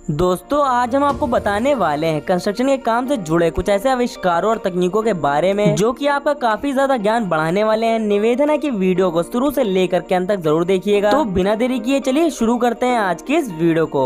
दोस्तों आज हम आपको बताने वाले हैं कंस्ट्रक्शन के काम से जुड़े कुछ ऐसे आविष्कारों और तकनीकों के बारे में जो कि आपका काफी ज्यादा ज्ञान बढ़ाने वाले हैं। निवेदन है कि वीडियो को शुरू से लेकर के अंत तक जरूर देखिएगा। तो बिना देरी किए चलिए शुरू करते हैं आज की इस वीडियो को।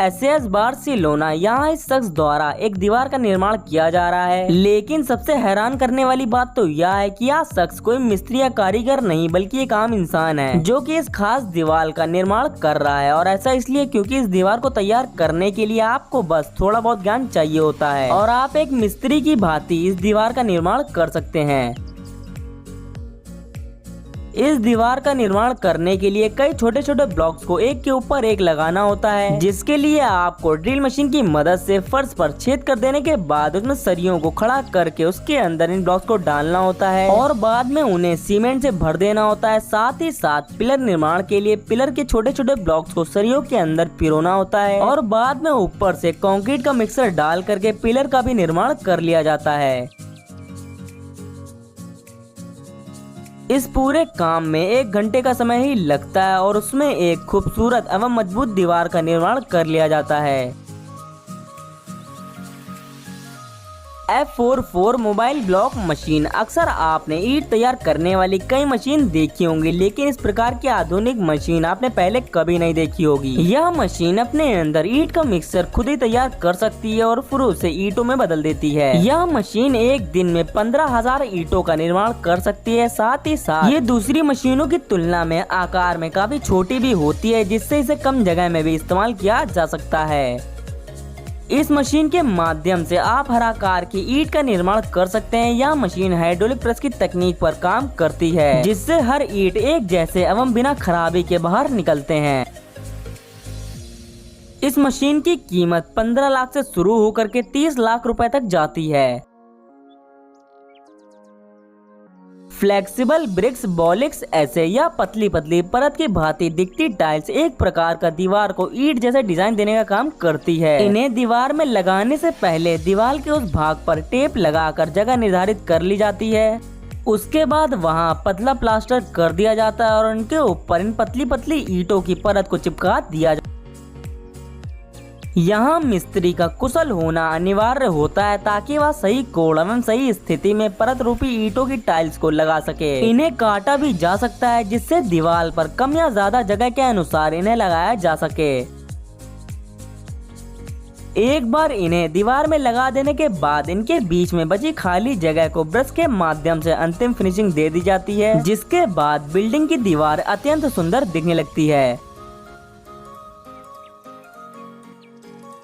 एसएस बार्सिलोना, यहाँ इस शख्स द्वारा एक दीवार का निर्माण किया जा रहा है। लेकिन सबसे हैरान करने वाली बात तो यह है कि यह शख्स कोई मिस्त्री या कारीगर नहीं बल्कि एक आम इंसान है जो कि इस खास दीवार का निर्माण कर रहा है। और ऐसा इसलिए क्योंकि इस दीवार को तैयार करने के लिए आपको बस थोड़ा बहुत ज्ञान चाहिए होता है और आप एक मिस्त्री की भांति इस दीवार का निर्माण कर सकते हैं। इस दीवार का निर्माण करने के लिए कई छोटे छोटे ब्लॉक्स को एक के ऊपर एक लगाना होता है, जिसके लिए आपको ड्रिल मशीन की मदद से फर्श पर छेद कर देने के बाद उसमें सरियों को खड़ा करके उसके अंदर इन ब्लॉक्स को डालना होता है और बाद में उन्हें सीमेंट से भर देना होता है। साथ ही साथ पिलर निर्माण के लिए पिलर के छोटे छोटे ब्लॉक्स को सरियों के अंदर पिरोना होता है और बाद में ऊपर से कंक्रीट का मिक्सर डाल करके पिलर का भी निर्माण कर लिया जाता है। इस पूरे काम में 1 घंटे का समय ही लगता है और उसमें एक खूबसूरत एवं मजबूत दीवार का निर्माण कर लिया जाता है। F44 मोबाइल ब्लॉक मशीन, अक्सर आपने ईंट तैयार करने वाली कई मशीन देखी होंगी, लेकिन इस प्रकार की आधुनिक मशीन आपने पहले कभी नहीं देखी होगी। यह मशीन अपने अंदर ईंट का मिक्सर खुद ही तैयार कर सकती है और फिर उसे ईंटों में बदल देती है। यह मशीन एक दिन में 15,000 ईंटों का निर्माण कर सकती है। साथ ही साथ ये दूसरी मशीनों की तुलना में आकार में काफी छोटी भी होती है, जिससे इसे कम जगह में भी इस्तेमाल किया जा सकता है। इस मशीन के माध्यम से आप हर आकार की ईंट का निर्माण कर सकते हैं। यह मशीन हाइड्रोलिक प्रेस की तकनीक पर काम करती है, जिससे हर ईंट एक जैसे एवं बिना खराबी के बाहर निकलते हैं। इस मशीन की कीमत 15 लाख से शुरू होकर के 30 लाख रुपए तक जाती है। फ्लेक्सिबल ब्रिक्स बॉलिक्स, ऐसे या पतली पतली परत की भांति दिखती टाइल्स एक प्रकार का दीवार को ईंट जैसे डिजाइन देने का काम करती है। इन्हें दीवार में लगाने से पहले दीवार के उस भाग पर टेप लगाकर जगह निर्धारित कर ली जाती है। उसके बाद वहां पतला प्लास्टर कर दिया जाता है और उनके ऊपर इन पतली पतली ईंटों की परत को चिपका दिया जाता है। यहाँ मिस्त्री का कुशल होना अनिवार्य होता है ताकि वह सही कोण एवं सही स्थिति में परत रूपी ईंटों की टाइल्स को लगा सके। इन्हें काटा भी जा सकता है, जिससे दीवार पर कम या ज्यादा जगह के अनुसार इन्हें लगाया जा सके। एक बार इन्हें दीवार में लगा देने के बाद इनके बीच में बची खाली जगह को ब्रश के माध्यम से अंतिम फिनिशिंग दे दी जाती है, जिसके बाद बिल्डिंग की दीवार अत्यंत सुंदर दिखने लगती है।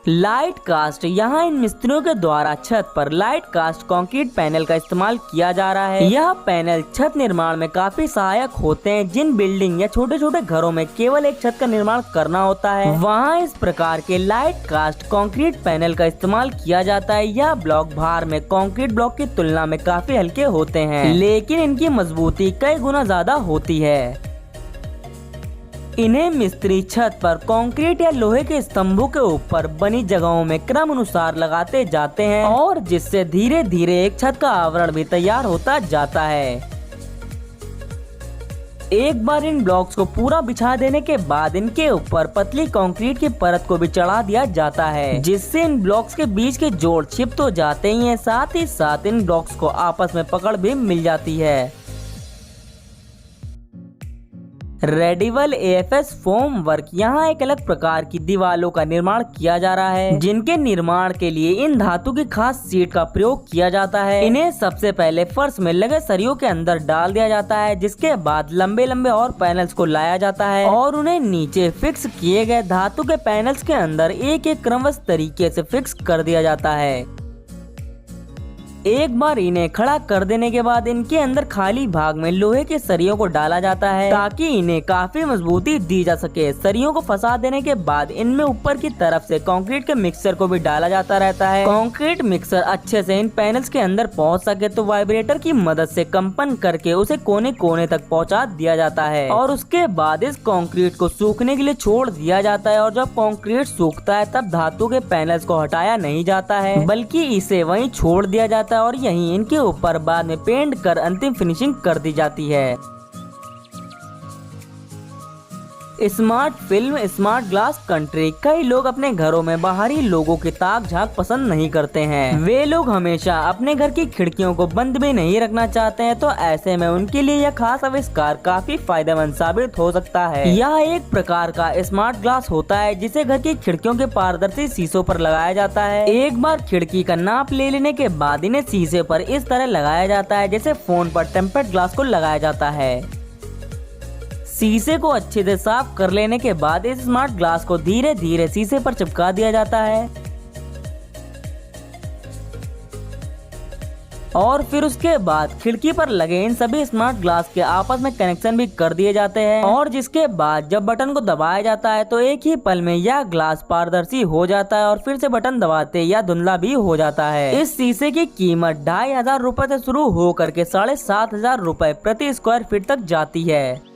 लाइट कास्ट, यहाँ इन मिस्त्रियों के द्वारा छत पर लाइट कास्ट कंक्रीट पैनल का इस्तेमाल किया जा रहा है। यह पैनल छत निर्माण में काफी सहायक होते हैं। जिन बिल्डिंग या छोटे छोटे घरों में केवल एक छत का निर्माण करना होता है, वहाँ इस प्रकार के लाइट कास्ट कंक्रीट पैनल का इस्तेमाल किया जाता है। यह ब्लॉक भार में कंक्रीट ब्लॉक की तुलना में काफी हल्के होते हैं, लेकिन इनकी मजबूती कई गुना ज्यादा होती है। इन्हें मिस्त्री छत पर कंक्रीट या लोहे के स्तंभों के ऊपर बनी जगहों में क्रम अनुसार लगाते जाते हैं और जिससे धीरे धीरे एक छत का आवरण भी तैयार होता जाता है। एक बार इन ब्लॉक्स को पूरा बिछा देने के बाद इनके ऊपर पतली कंक्रीट की परत को भी चढ़ा दिया जाता है, जिससे इन ब्लॉक्स के बीच के जोड़ चिप तो जाते ही हैं, साथ ही साथ इन ब्लॉक्स को आपस में पकड़ भी मिल जाती है। रेडिबल एएफएस फोम वर्क, यहाँ एक अलग प्रकार की दीवारों का निर्माण किया जा रहा है, जिनके निर्माण के लिए इन धातु की खास सीट का प्रयोग किया जाता है। इन्हें सबसे पहले फर्श में लगे सरियों के अंदर डाल दिया जाता है, जिसके बाद लंबे लंबे और पैनल्स को लाया जाता है और उन्हें नीचे फिक्स किए गए धातु के पैनल्स के अंदर एक एक क्रमबद्ध तरीके से फिक्स कर दिया जाता है। एक बार इन्हें खड़ा कर देने के बाद इनके अंदर खाली भाग में लोहे के सरियों को डाला जाता है ताकि इन्हें काफी मजबूती दी जा सके। सरियों को फंसा देने के बाद इनमें ऊपर की तरफ से कंक्रीट के मिक्सर को भी डाला जाता रहता है। कंक्रीट मिक्सर अच्छे से इन पैनल्स के अंदर पहुंच सके तो वाइब्रेटर की मदद से कंपन करके उसे कोने कोने तक पहुंचा दिया जाता है और उसके बाद इस कंक्रीट को सूखने के लिए छोड़ दिया जाता है। और जब कंक्रीट सूखता है तब धातु के पैनल्स को हटाया नहीं जाता है, बल्कि इसे वहीं छोड़ दिया जाता है और यहीं इनके ऊपर बाद में पेंट कर अंतिम फिनिशिंग कर दी जाती है। Smart film, smart glass country. कई लोग अपने घरों में बाहरी लोगों की ताक झांक पसंद नहीं करते हैं। वे लोग हमेशा अपने घर की खिड़कियों को बंद भी नहीं रखना चाहते हैं, तो ऐसे में उनके लिए यह खास आविष्कार काफी फायदेमंद साबित हो सकता है। यह एक प्रकार का स्मार्ट ग्लास होता है जिसे घर की खिड़कियों के पारदर्शी शीशों पर लगाया जाता है। एक बार खिड़की का नाप ले लेने के बाद इन्हें शीशे पर इस तरह लगाया जाता है जैसे फोन पर टेम्पर्ड ग्लास को लगाया जाता है। शीशे को अच्छे से साफ कर लेने के बाद इस स्मार्ट ग्लास को धीरे धीरे शीशे पर चिपका दिया जाता है और फिर उसके बाद खिड़की पर लगे इन सभी स्मार्ट ग्लास के आपस में कनेक्शन भी कर दिए जाते हैं और जिसके बाद जब बटन को दबाया जाता है तो एक ही पल में यह ग्लास पारदर्शी हो जाता है और फिर से बटन दबाते या धुंधला भी हो जाता है। इस शीशे की कीमत 2500 रुपए से शुरू होकर के 7500 रुपए प्रति स्क्वायर फीट तक जाती है।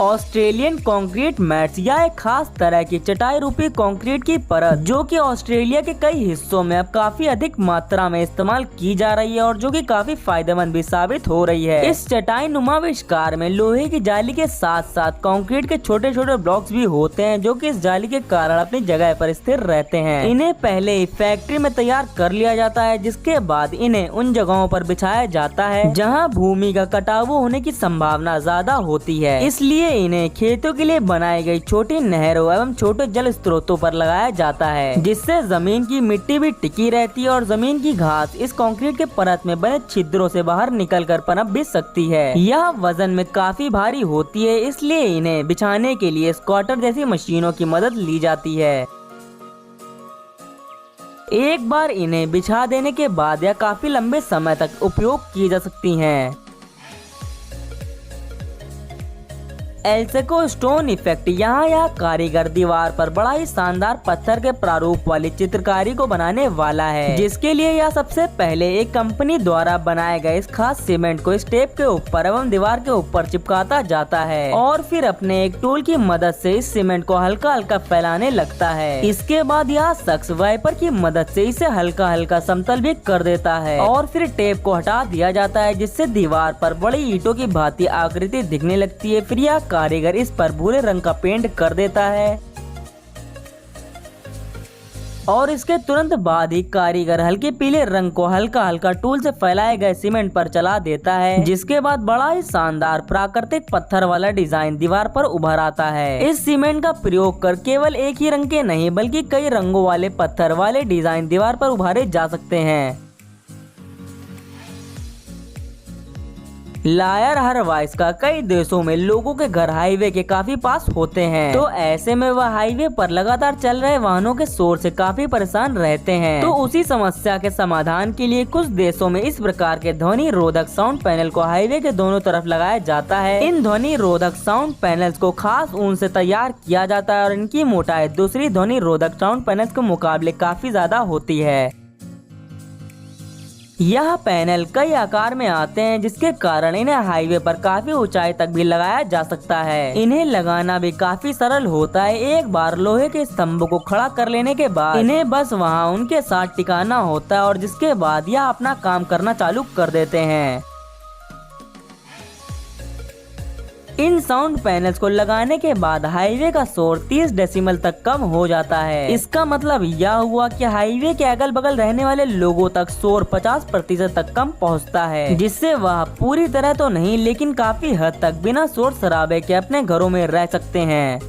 ऑस्ट्रेलियन कंक्रीट मैट्स, यह एक खास तरह की चटाई रूपी कंक्रीट की परत जो कि ऑस्ट्रेलिया के कई हिस्सों में अब काफी अधिक मात्रा में इस्तेमाल की जा रही है और जो कि काफी फायदेमंद भी साबित हो रही है। इस चटाई नुमा आविष्कार में लोहे की जाली के साथ साथ कंक्रीट के छोटे छोटे ब्लॉक्स भी होते हैं जो कि इस जाली के कारण अपनी जगह पर स्थिर रहते हैं। इन्हें पहले ही फैक्ट्री में तैयार कर लिया जाता है जिसके बाद इन्हें उन जगहों पर बिछाया जाता है जहाँ भूमि का कटाव होने की संभावना ज्यादा होती है, इसलिए इन्हें खेतों के लिए बनाई गई छोटी नहरों एवं छोटे जल स्रोतों पर लगाया जाता है जिससे जमीन की मिट्टी भी टिकी रहती है और जमीन की घास इस कंक्रीट के परत में बने छिद्रों से बाहर निकलकर पनप भी सकती है। यह वजन में काफी भारी होती है, इसलिए इन्हें बिछाने के लिए स्क्वाटर जैसी मशीनों की मदद ली जाती है। एक बार इन्हें बिछा देने के बाद यह काफी लंबे समय तक उपयोग की जा सकती हैं। एल्सेको स्टोन इफेक्ट, यहाँ यह कारीगर दीवार पर बड़ा ही शानदार पत्थर के प्रारूप वाली चित्रकारी को बनाने वाला है जिसके लिए यह सबसे पहले एक कंपनी द्वारा बनाए गए इस खास सीमेंट को स्टेप के ऊपर एवं दीवार के ऊपर चिपकाता जाता है और फिर अपने एक टूल की मदद से इस सीमेंट को हल्का हल्का फैलाने लगता है। इसके बाद यह शख्स वाइपर की मदद से इसे हल्का हल्का समतल भी कर देता है और फिर टेप को हटा दिया जाता है जिससे दीवार पर बड़ी ईंटों की भांति आकृति दिखने लगती है। फिर यह कारीगर इस पर भूरे रंग का पेंट कर देता है और इसके तुरंत बाद ही कारीगर हल्के पीले रंग को हल्का हल्का टूल से फैलाए गए सीमेंट पर चला देता है जिसके बाद बड़ा ही शानदार प्राकृतिक पत्थर वाला डिजाइन दीवार पर उभर आता है। इस सीमेंट का प्रयोग कर केवल एक ही रंग के नहीं बल्कि कई रंगों वाले पत्थर वाले डिजाइन दीवार पर उभारे जा सकते हैं। लायर हर वाइस का कई देशों में लोगों के घर हाईवे के काफी पास होते हैं, तो ऐसे में वह हाईवे पर लगातार चल रहे वाहनों के शोर से काफी परेशान रहते हैं। तो उसी समस्या के समाधान के लिए कुछ देशों में इस प्रकार के ध्वनि रोधक साउंड पैनल को हाईवे के दोनों तरफ लगाया जाता है। इन ध्वनि रोधक साउंड पैनल्स को खास ऊन से तैयार किया जाता है और इनकी मोटाई दूसरी ध्वनि रोधक साउंड पैनल्स के मुकाबले काफी ज्यादा होती है। यह पैनल कई आकार में आते हैं जिसके कारण इन्हें हाईवे पर काफी ऊंचाई तक भी लगाया जा सकता है। इन्हें लगाना भी काफी सरल होता है। एक बार लोहे के स्तंभों को खड़ा कर लेने के बाद इन्हें बस वहां उनके साथ टिकाना होता है और जिसके बाद यह अपना काम करना चालू कर देते हैं। इन साउंड पैनल्स को लगाने के बाद हाईवे का शोर 30 डेसिबल तक कम हो जाता है। इसका मतलब यह हुआ कि हाईवे के अगल बगल रहने वाले लोगों तक शोर 50% तक कम पहुंचता है, जिससे वह पूरी तरह तो नहीं लेकिन काफी हद तक बिना शोर शराबे के अपने घरों में रह सकते हैं।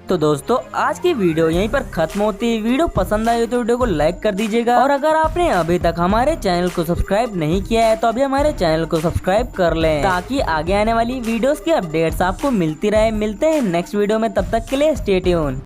तो दोस्तों आज की वीडियो यहीं पर खत्म होती है। वीडियो पसंद आई तो वीडियो को लाइक कर दीजिएगा और अगर आपने अभी तक हमारे चैनल को सब्सक्राइब नहीं किया है तो अभी हमारे चैनल को सब्सक्राइब कर लें ताकि आगे आने वाली वीडियोस की अपडेट्स आपको मिलती रहे। मिलते हैं नेक्स्ट वीडियो में, तब तक के लिए स्टे ट्यून।